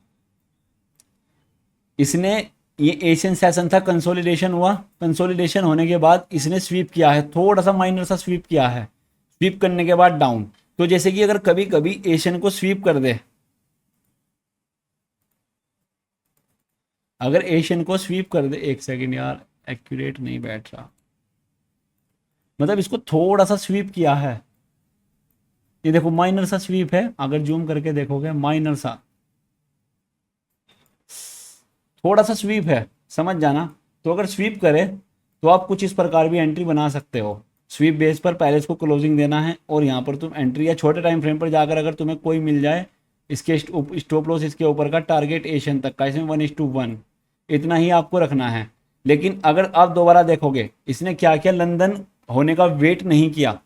इसने, ये एशियन सेशन था, कंसोलिडेशन हुआ, कंसोलिडेशन होने के बाद इसने स्वीप किया है, थोड़ा सा माइनर सा स्वीप किया है, स्वीप करने के बाद डाउन। तो जैसे कि अगर कभी कभी एशियन को स्वीप कर दे, अगर एशियन को स्वीप कर दे, एक सेकंड यार एक्यूरेट नहीं बैठ रहा, मतलब इसको थोड़ा सा स्वीप किया है, ये देखो माइनर सा स्वीप है, अगर जूम करके देखोगे माइनर सा, थोड़ा सा स्वीप है, समझ जाना। तो अगर स्वीप करे तो आप कुछ इस प्रकार भी एंट्री बना सकते हो। स्वीप बेस पर पहले इसको क्लोजिंग देना है और यहाँ पर तुम एंट्री, या छोटे टाइम फ्रेम पर जाकर अगर तुम्हें कोई मिल जाए, इसके स्टॉप लॉस इसके ऊपर का, टारगेट एशियन तक का, इसमें 1:1 इतना ही आपको रखना है। लेकिन अगर आप दोबारा देखोगे इसने क्या किया, लंदन होने का वेट नहीं किया।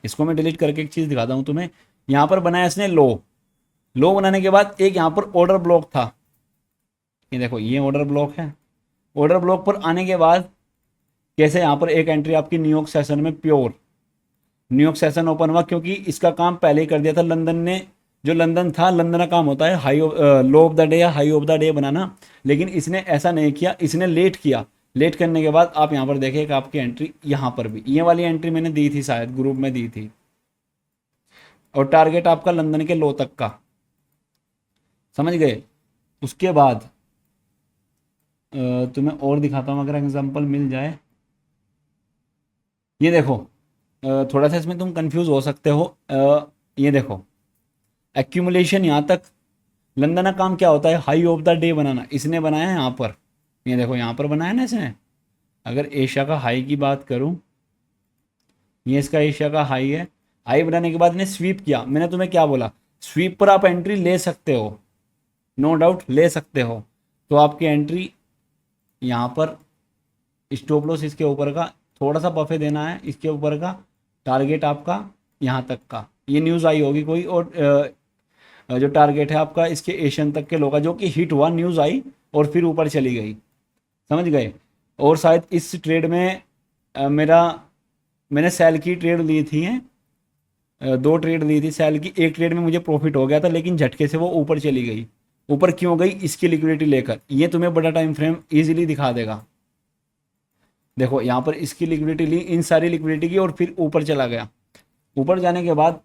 इसको मैं डिलीट करके एक चीज़ दिखाता हूँ तुम्हें। यहाँ पर बनाया इसने लो, लो बनाने के बाद एक यहाँ पर ऑर्डर ब्लॉक था, ये देखो ये ऑर्डर ब्लॉक है। ऑर्डर ब्लॉक पर आने के बाद कैसे यहाँ पर एक एंट्री आपकी न्यूयॉर्क सेशन में, प्योर न्यूयॉर्क सेशन ओपन हुआ, क्योंकि इसका काम पहले ही कर दिया था लंदन ने। जो लंदन था, लंदन का काम होता है high low of the day या हाई ऑफ द डे बनाना, लेकिन इसने ऐसा नहीं किया, इसने लेट किया। लेट करने के बाद आप यहाँ पर देखिए कि आपकी एंट्री यहाँ पर भी, ये वाली एंट्री मैंने दी थी, शायद ग्रुप में दी थी, और टारगेट आपका लंदन के लो तक का, समझ गए। उसके बाद तुम्हें और दिखाता हूँ अगर एग्जांपल मिल जाए। ये देखो, थोड़ा सा इसमें तुम कंफ्यूज हो सकते हो। ये देखो एक्यूमुलेशन यहाँ तक, लंदन का काम क्या होता है, हाई ऑफ द डे बनाना, इसने बनाया है यहाँ पर, ये देखो यहाँ पर बनाया ना इसने। अगर एशिया का हाई की बात करूँ, ये इसका एशिया का हाई है, हाई बनाने के बाद इन्हें स्वीप किया। मैंने तुम्हें क्या बोला, स्वीप पर आप एंट्री ले सकते हो, नो डाउट ले सकते हो। तो आपकी एंट्री यहाँ पर, स्टॉप लॉस इसके ऊपर का, थोड़ा सा बफे देना है इसके ऊपर का, टारगेट आपका यहाँ तक का, ये न्यूज़ आई होगी कोई, और जो टारगेट है आपका इसके एशियन तक के लो का, जो कि हिट हुआ, न्यूज़ आई और फिर ऊपर चली गई, समझ गए। और शायद इस ट्रेड में मैंने सेल की ट्रेड ली थी, दो ट्रेड ली थी सेल की, एक ट्रेड में मुझे प्रॉफिट हो गया था, लेकिन झटके से वो ऊपर चली गई। ऊपर क्यों गई, इसकी लिक्विडिटी लेकर, ये तुम्हें बड़ा टाइम फ्रेम इजीली दिखा देगा। देखो यहाँ पर इसकी लिक्विडिटी ली, इन सारी लिक्विडिटी की, और फिर ऊपर चला गया। ऊपर जाने के बाद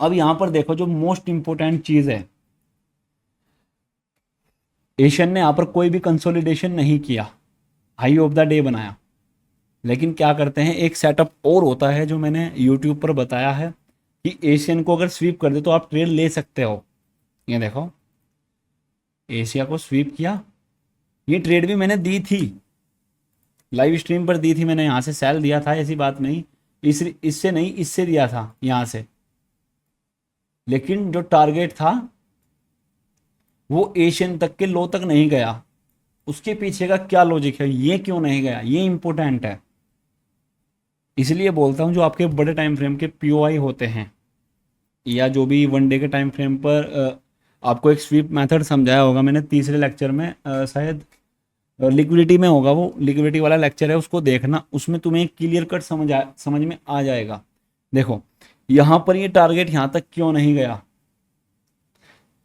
अब यहाँ पर देखो जो मोस्ट इंपॉर्टेंट चीज़ है, एशियन ने यहाँ पर कोई भी कंसोलिडेशन नहीं किया, हाई ऑफ द डे बनाया। लेकिन क्या करते हैं, एक सेटअप और होता है जो मैंने यूट्यूब पर बताया है, कि एशियन को अगर स्वीप कर दे तो आप ट्रेड ले सकते हो। ये देखो एशिया को स्वीप किया, ये ट्रेड भी मैंने दी थी, लाइव स्ट्रीम पर दी थी मैंने, यहाँ से सेल दिया था, ऐसी बात नहीं, इससे नहीं, इससे दिया था यहाँ से। लेकिन जो टारगेट था वो एशियन तक के लो तक नहीं गया, उसके पीछे का क्या लॉजिक है, ये क्यों नहीं गया, ये इंपॉर्टेंट है। इसलिए बोलता हूँ जो आपके बड़े टाइम फ्रेम के पीओआई होते हैं, या जो भी वन डे के टाइम फ्रेम पर आपको एक स्वीप मेथड समझाया होगा मैंने तीसरे लेक्चर में, शायद लिक्विडिटी में होगा, वो लिक्विडिटी वाला लेक्चर है, उसको देखना, उसमें तुम्हें क्लियर कट समझ में आ जाएगा। देखो यहाँ पर ये टारगेट यहाँ तक क्यों नहीं गया,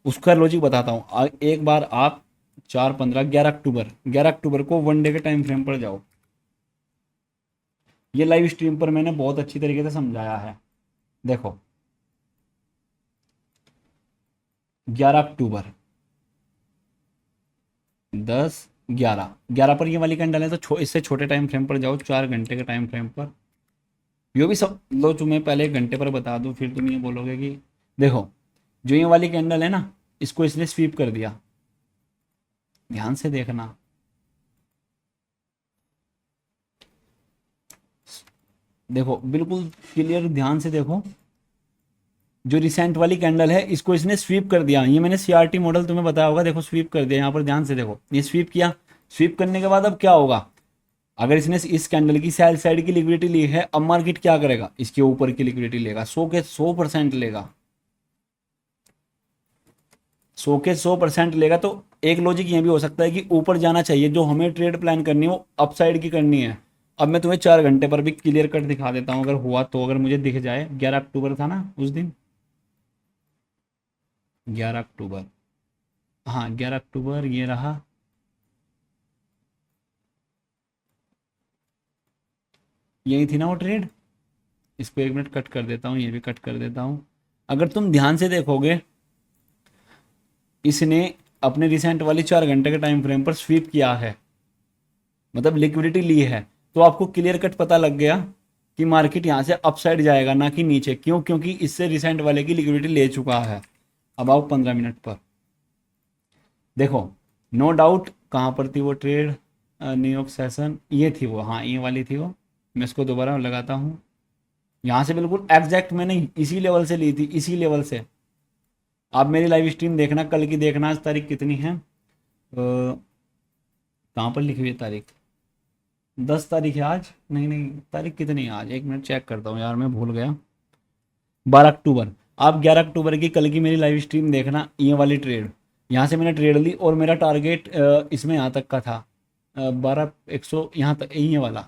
उसका लॉजिक बताता हूँ। एक बार आप 4, 15, 11 अक्टूबर को वन डे के टाइम फ्रेम पर जाओ, ये लाइव स्ट्रीम पर मैंने बहुत अच्छी तरीके से समझाया है। देखो 11 अक्टूबर, 10, 11 पर ये वाली कैंडल है, तो इससे छोटे टाइम फ्रेम पर जाओ, 4 घंटे के टाइम फ्रेम पर। यो भी सब लो, तुम्हें पहले 1 घंटे पर बता दूं, फिर तुम ये बोलोगे कि देखो जो ये वाली कैंडल है ना, इसको इसने स्वीप कर दिया, ध्यान से देखना, देखो बिल्कुल क्लियर, ध्यान से देखो, जो रिसेंट वाली कैंडल है इसको इसने स्वीप कर दिया। ये मैंने सीआरटी मॉडल तुम्हें बताया होगा, देखो स्वीप कर दिया, यहाँ पर ध्यान से देखो, ये स्वीप किया, स्वीप करने के बाद अब क्या होगा, अगर इसने इस कैंडल की सेल साइड की लिक्विडिटी ली है, अब मार्केट क्या करेगा, इसके ऊपर की लिक्विडिटी लेगा, 100% लेगा, 100% लेगा। तो एक लॉजिक ये भी हो सकता है कि ऊपर जाना चाहिए, जो हमें ट्रेड प्लान करनी है वो अपसाइड की करनी है। अब मैं तुम्हें 4 घंटे पर भी क्लियर कट दिखा देता हूँ, अगर हुआ तो, अगर मुझे दिख जाए। 11 अक्टूबर था ना उस दिन, 11 अक्टूबर, हाँ 11 अक्टूबर ये रहा, यही थी ना वो ट्रेड। इसको 1 मिनट कट कर देता हूँ, ये भी कट कर देता हूँ। अगर तुम ध्यान से देखोगे, इसने अपने रिसेंट वाली 4 घंटे के टाइम फ्रेम पर स्वीप किया है, मतलब लिक्विडिटी ली है। तो आपको क्लियर कट पता लग गया कि मार्केट यहाँ से अपसाइड जाएगा ना कि नीचे। क्यों? क्योंकि इससे रिसेंट वाले की लिक्विडिटी ले चुका है। अब आओ 15 मिनट पर, देखो नो डाउट कहाँ पर थी वो ट्रेड, न्यूयॉर्क सेशन, ये थी वो, हाँ ये वाली थी वो। मैं इसको दोबारा लगाता हूँ, यहाँ से बिल्कुल एग्जैक्ट मैंने इसी लेवल से ली थी, इसी लेवल से। आप मेरी लाइव स्ट्रीम देखना, कल की देखना। आज तारीख कितनी है, कहाँ पर लिखी हुई है तारीख? 10 तारीख है आज, नहीं नहीं, तारीख कितनी है आज, 1 मिनट चेक करता हूँ यार, मैं भूल गया। 12 अक्टूबर। आप 11 अक्टूबर की कल की मेरी लाइव स्ट्रीम देखना, ये वाली ट्रेड यहाँ से मैंने ट्रेड ली और मेरा टारगेट इसमें यहाँ तक का था, 12 100 यहाँ तक, ये वाला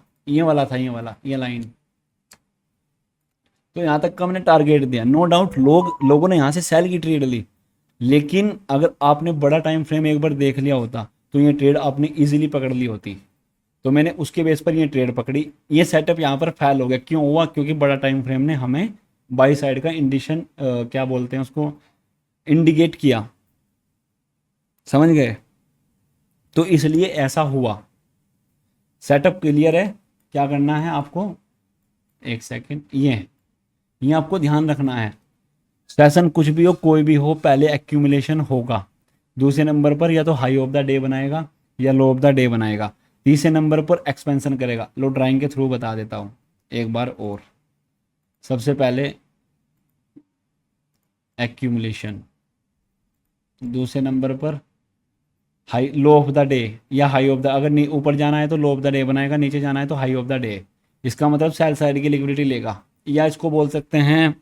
था, ये वाला, ये लाइन। तो यहाँ तक का मैंने टारगेट दिया। नो डाउट लोगों ने यहाँ से सेल की ट्रेड ली, लेकिन अगर आपने बड़ा टाइम फ्रेम एक बार देख लिया होता तो ये ट्रेड आपने इजीली पकड़ ली होती। तो मैंने उसके बेस पर ये ट्रेड पकड़ी। ये सेटअप यहाँ पर फेल हो गया, क्यों हुआ? क्योंकि बड़ा टाइम फ्रेम ने हमें बाई साइड का इंडिशन क्या बोलते हैं उसको, इंडिकेट किया, समझ गए? तो इसलिए ऐसा हुआ। सेटअप क्लियर है? क्या करना है आपको, एक सेकेंड, ये आपको ध्यान रखना है। सेशन कुछ भी हो, कोई भी हो, पहले एक्यूमुलेशन होगा, दूसरे नंबर पर या तो हाई ऑफ द डे बनाएगा या लो ऑफ द डे बनाएगा, तीसरे नंबर पर एक्सपेंशन करेगा। लो ड्राइंग के थ्रू बता देता हूँ एक बार और। सबसे पहले एक्यूमुलेशन, दूसरे नंबर पर high low of the day या हाई ऑफ द, अगर ऊपर जाना है तो लो ऑफ द डे बनाएगा, नीचे जाना है तो हाई ऑफ द डे। इसका मतलब सेल साइड की लिक्विडिटी लेगा, या इसको बोल सकते हैं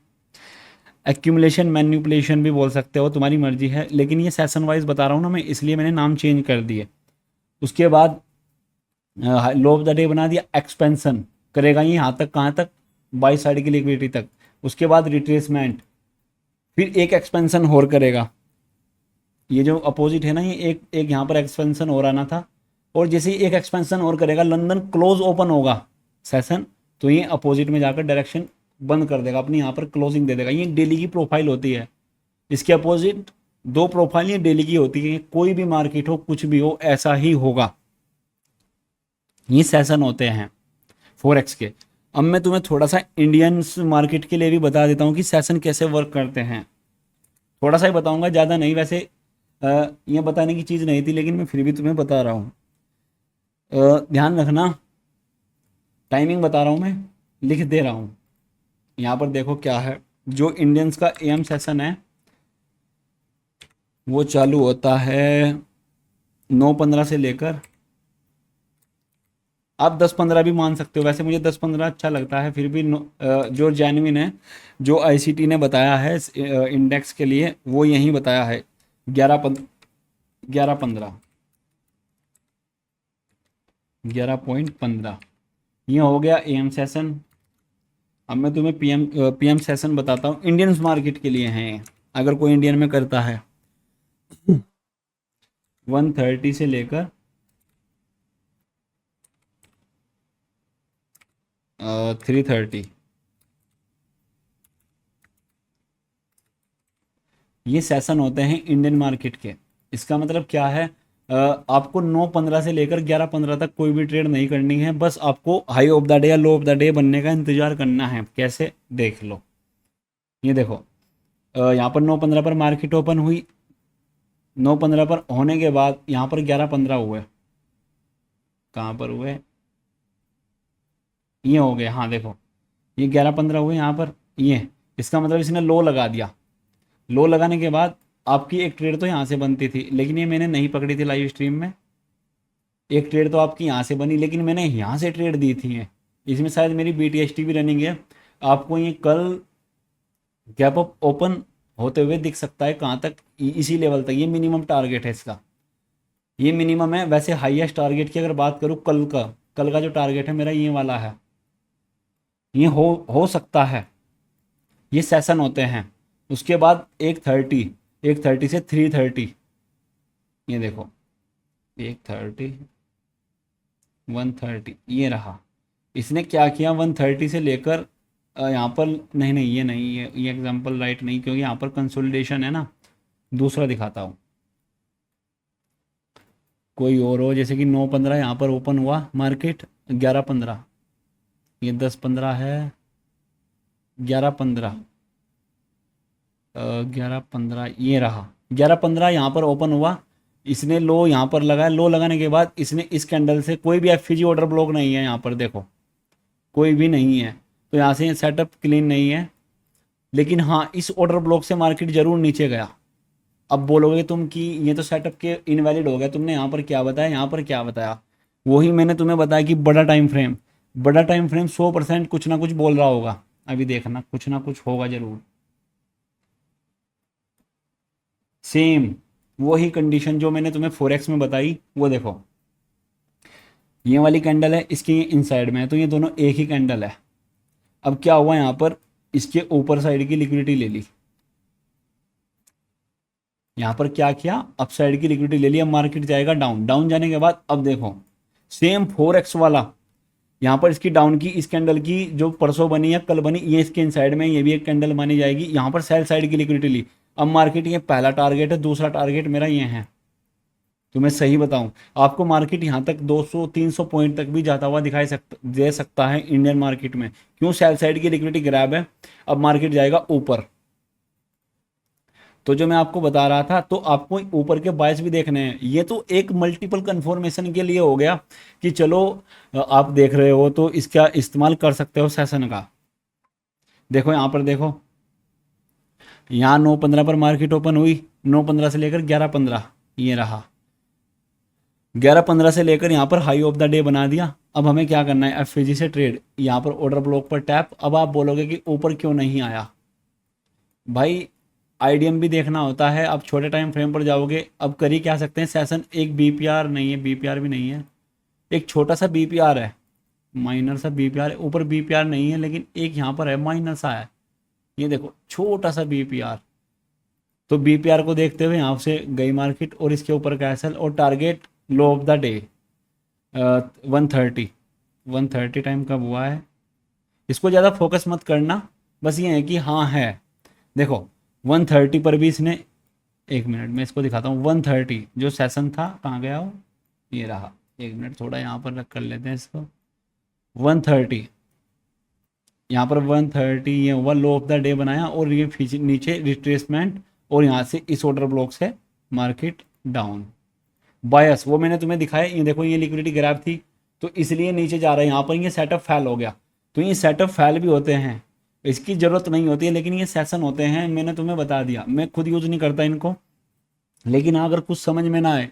एक्यूमुलेशन मैन्युपुलेशन भी बोल सकते हो, तुम्हारी मर्जी है। लेकिन ये सेशन वाइज बता रहा हूँ ना मैं, इसलिए मैंने नाम चेंज कर दिए। उसके बाद लो ऑफ द डे बना दिया, एक्सपेंशन करेगा ये यहाँ तक, कहाँ तक, बाई साइड की लिक्विडिटी तक। उसके बाद रिट्रेसमेंट, फिर एक एक्सपेंशन और करेगा। ये जो अपोजिट है ना, ये एक एक यहाँ पर एक्सपेंशन हो रहा ना था, और जैसे ही एक एक्सपेंशन और करेगा, लंदन क्लोज ओपन होगा सेशन, तो ये अपोजिट में जाकर डायरेक्शन बंद कर देगा, अपनी यहाँ पर क्लोजिंग दे देगा। ये डेली की प्रोफाइल होती है। इसके अपोजिट दो प्रोफाइल ये डेली की होती है। कोई भी मार्केट हो, कुछ भी हो, ऐसा ही होगा। ये सेशन होते हैं फॉरेक्स के। अब मैं तुम्हें थोड़ा सा इंडियन मार्केट के लिए भी बता देता हूँ कि सेशन कैसे वर्क करते हैं। थोड़ा सा ही बताऊंगा, ज़्यादा नहीं। वैसे ये बताने की चीज़ नहीं थी, लेकिन मैं फिर भी तुम्हें बता रहा हूँ। ध्यान रखना, टाइमिंग बता रहा हूँ मैं, लिख दे रहा हूँ। यहाँ पर देखो क्या है, जो इंडियंस का एम सेशन है वो चालू होता है 9:15 से लेकर, आप 10:15 भी मान सकते हो। वैसे मुझे 10:15 अच्छा लगता है, फिर भी जो जेन्युइन है, जो आईसीटी ने बताया है इंडेक्स के लिए, वो यही बताया है 11:15 11.15। ये हो गया एम सेशन। अब मैं तुम्हें पीएम सेशन बताता हूँ, इंडियन मार्केट के लिए हैं, अगर कोई इंडियन में करता है। 1:30 से लेकर 3:30, ये सेशन होते हैं इंडियन मार्केट के। इसका मतलब क्या है, आपको 9:15 से लेकर 11:15 तक कोई भी ट्रेड नहीं करनी है। बस आपको हाई ऑफ द डे या लो ऑफ द डे बनने का इंतजार करना है। कैसे, देख लो। ये देखो, यहाँ पर 9:15 पर मार्केट ओपन हुई, 9:15 पर होने के बाद यहाँ पर 11:15 हुए। कहाँ पर हुए, ये हो गए, हाँ देखो, ये 11:15 हुए यहाँ पर। ये इसका मतलब इसने लो लगा दिया। लो लगाने के बाद आपकी एक ट्रेड तो यहाँ से बनती थी, लेकिन ये मैंने नहीं पकड़ी थी लाइव स्ट्रीम में। एक ट्रेड तो आपकी यहाँ से बनी, लेकिन मैंने यहाँ से ट्रेड दी थी। है इसमें शायद मेरी BTST भी रनिंग है। आपको ये कल गैप अप ओपन होते हुए दिख सकता है, कहाँ तक, इसी लेवल तक। ये मिनिमम टारगेट है इसका, ये मिनिमम है। वैसे हाईएस्ट टारगेट की अगर बात करूँ, कल का जो टारगेट है मेरा, ये वाला है। ये हो सकता है। ये सेशन होते हैं। उसके बाद 1:30 से 3:30, ये देखो 130 130 ये रहा। इसने क्या किया 130 से लेकर यहाँ पर, नहीं नहीं ये नहीं, ये एग्जांपल राइट नहीं, क्योंकि यहाँ पर कंसोलिडेशन है ना। दूसरा दिखाता हूँ, कोई और हो, जैसे कि 9-15 यहाँ पर ओपन हुआ मार्केट, 11-15, ये 10-15 है, 11-15, 11-15 ये रहा, 11-15 यहाँ पर ओपन हुआ। इसने लो यहाँ पर लगाया, लो लगाने के बाद इसने इस कैंडल से, कोई भी एफपीजी ऑर्डर ब्लॉक नहीं है यहाँ पर, देखो कोई भी नहीं है, तो यहाँ से सेटअप क्लीन नहीं है। लेकिन हाँ, इस ऑर्डर ब्लॉक से मार्केट जरूर नीचे गया। अब बोलोगे तुम कि ये तो सेटअप के इनवैलिड हो गया, तुमने यहाँ पर क्या बताया, यहाँ पर क्या बताया, वही मैंने तुम्हें बताया कि बड़ा टाइम फ्रेम, बड़ा टाइम फ्रेम 100% कुछ ना कुछ बोल रहा होगा। अभी देखना कुछ ना कुछ होगा जरूर। सेम वही कंडीशन जो मैंने तुम्हें फोरेक्स में बताई, वो देखो ये वाली कैंडल है, इसकी इनसाइड में है, तो ये दोनों एक ही कैंडल है। अब क्या हुआ यहाँ पर, इसके ऊपर साइड की लिक्विडिटी ले ली, यहाँ पर क्या किया, अप साइड की लिक्विडिटी ले ली। अब मार्केट जाएगा डाउन, डाउन जाने के बाद अब देखो सेम 4x वाला, यहाँ पर इसकी डाउन की, इस कैंडल की जो परसों बनी या कल बनी, ये इसके इनसाइड में, ये भी एक कैंडल मानी जाएगी। यहाँ पर सेल साइड की लिक्विडिटी ली। अब मार्केट, ये पहला टारगेट है, दूसरा टारगेट मेरा ये है। तो मैं सही बताऊं आपको, मार्केट यहाँ तक 200-300 पॉइंट तक भी जाता हुआ दे सकता है इंडियन मार्केट में। क्यों, सेल साइड की लिक्विडिटी ग्रैब है। अब मार्केट जाएगा ऊपर। तो जो मैं आपको बता रहा था, तो आपको ऊपर के बायस भी देखने हैं। ये तो एक मल्टीपल कन्फर्मेशन के लिए हो गया कि चलो आप देख रहे हो तो इसका इस्तेमाल कर सकते हो सेशन का। देखो यहाँ पर देखो, यहाँ 9-15 पर मार्केट ओपन हुई, 9-15 से लेकर 11-15 ये रहा, 11-15 से लेकर यहाँ पर हाई ऑफ द डे बना दिया। अब हमें क्या करना है, एफएजी से ट्रेड, यहाँ पर ऑर्डर ब्लॉक पर टैप। अब आप बोलोगे कि ऊपर क्यों नहीं आया, भाई आईडीएम भी देखना होता है। अब छोटे टाइम फ्रेम पर जाओगे, अब कर ही क्या सकते हैं, सेशन एक बीपीआर नहीं है, बीपीआर भी नहीं है, एक छोटा सा बीपीआर है, माइनर सा बीपीआर है। ऊपर बीपीआर नहीं है, लेकिन एक यहाँ पर है माइनर सा है, ये देखो छोटा सा बीपीआर। तो बीपीआर को देखते हुए यहाँ से गई मार्केट, और इसके ऊपर कैसल, और target low of the day 130 time कब हुआ है। इसको ज़्यादा फोकस मत करना, बस ये है कि हाँ है। देखो 130 पर भी इसने, एक मिनट मैं इसको दिखाता हूँ, 130 जो सेशन था कहाँ गया वो, ये रहा। एक मिनट थोड़ा यहाँ पर रख कर लेते हैं इसको। 130 यहाँ पर 130 ये हुआ, लो ऑफ द डे बनाया, और ये नीचे रिट्रेसमेंट, और यहाँ से इस ऑर्डर ब्लॉक से मार्केट डाउन। बायस वो मैंने तुम्हें दिखाया, ये देखो ये लिक्विडिटी ग्रैब थी, तो इसलिए नीचे जा रहा है। यहाँ पर ये सेटअप फेल हो गया। तो ये सेटअप फेल भी होते हैं, इसकी ज़रूरत नहीं होती है, लेकिन ये सेशन होते हैं, मैंने तुम्हें बता दिया। मैं खुद यूज़ नहीं करता इनको, लेकिन अगर कुछ समझ में ना आए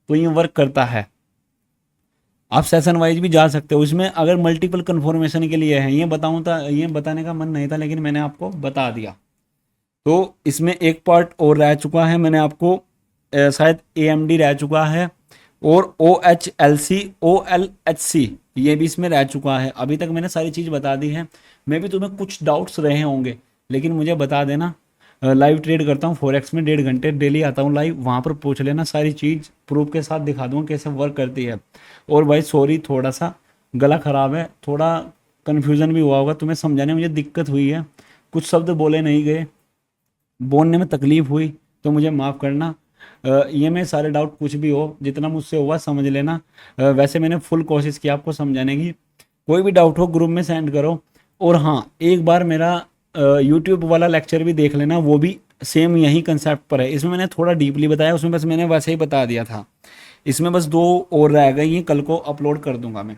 तो ये वर्क करता है। आप सेशन वाइज भी जा सकते हो इसमें, अगर मल्टीपल कन्फर्मेशन के लिए है। ये बताऊँ था, ये बताने का मन नहीं था, लेकिन मैंने आपको बता दिया। तो इसमें एक पार्ट और रह चुका है, मैंने आपको शायद AMD रह चुका है, और OHLC OLHC ये भी इसमें रह चुका है। अभी तक मैंने सारी चीज़ बता दी है। मैं भी तुम्हें कुछ डाउट्स रहे होंगे, लेकिन मुझे बता देना। लाइव ट्रेड करता हूँ फॉरेक्स में, 1.5 घंटे डेली आता हूँ लाइव, वहाँ पर पूछ लेना, सारी चीज़ प्रूफ के साथ दिखा दूँगा कैसे वर्क करती है। और भाई सॉरी, थोड़ा सा गला ख़राब है, थोड़ा कन्फ्यूज़न भी हुआ होगा तुम्हें समझाने में, मुझे दिक्कत हुई है, कुछ शब्द बोले नहीं गए, बोलने में तकलीफ़ हुई, तो मुझे माफ़ करना। ये मैं सारे डाउट कुछ भी हो, जितना मुझसे हुआ समझ लेना। वैसे मैंने फुल कोशिश की आपको समझाने की। कोई भी डाउट हो ग्रुप में सेंड करो। और हाँ, एक बार मेरा यूट्यूब वाला लेक्चर भी देख लेना, वो भी सेम यही कंसेप्ट पर है। इसमें मैंने थोड़ा डीपली बताया, उसमें बस मैंने वैसे ही बता दिया था। इसमें बस 2 और रह गई हैं, कल को अपलोड कर दूंगा मैं।